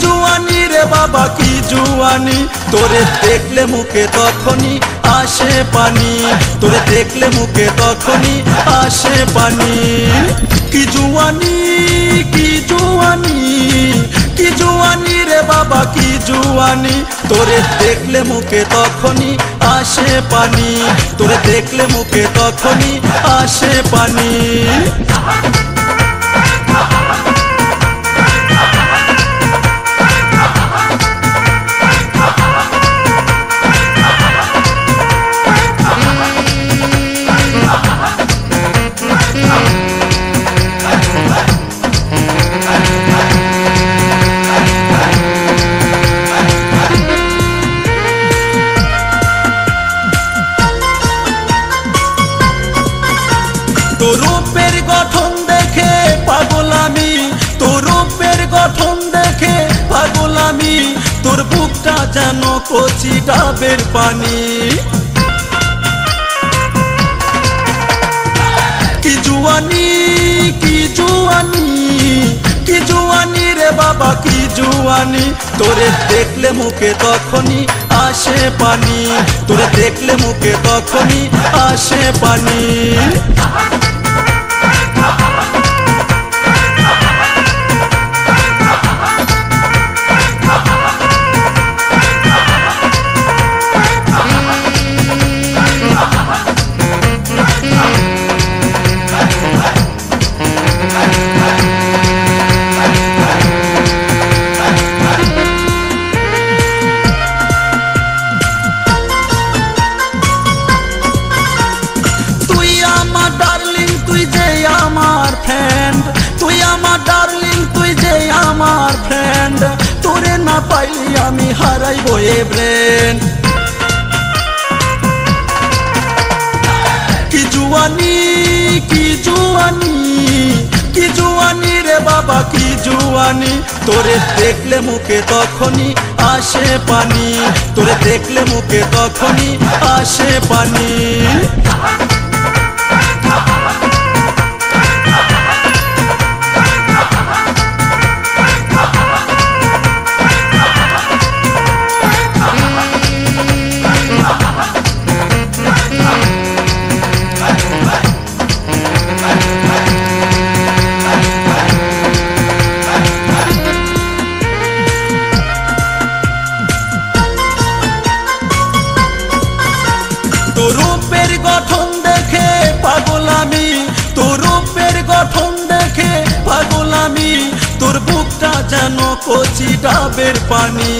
जुआनी रे बाबा की जुआनी तोरे देखले मुखे तखनी आशे पानी तोरे देखले मुखे तखनी आशे पानी की जुआनी रे बाबा की जुआनी तोरे देखले मुखे तखनी आशे पानी तोरे देखले मुखे तखनी आशे पानी তোর রূপের গঠন দেখে পাগল আমি তোর রূপের গঠন দেখে পাগল আমি তোর বুকটা যেন কচি ডাবের পানি কি জুয়ানি রে বাবা কি জুয়ানি তোরে দেখলে মুখে তখনই আসে পানি তোরে দেখলে মুখে তখনই আসে পানি তোরে না পাইলি আমি হারাইব এ ব্রেন কি জুয়ানি রে বাবা কি জুয়ানি তোরে দেখলে মুখে তখনই আসে পানি তোরে দেখলে মুখে তখনই আসে পানি তোর রূপের গঠন দেখে পাগল আমি তোর রূপের গঠন দেখে পাগল আমি তোর বুকটা যেন কচি ডাবের পানি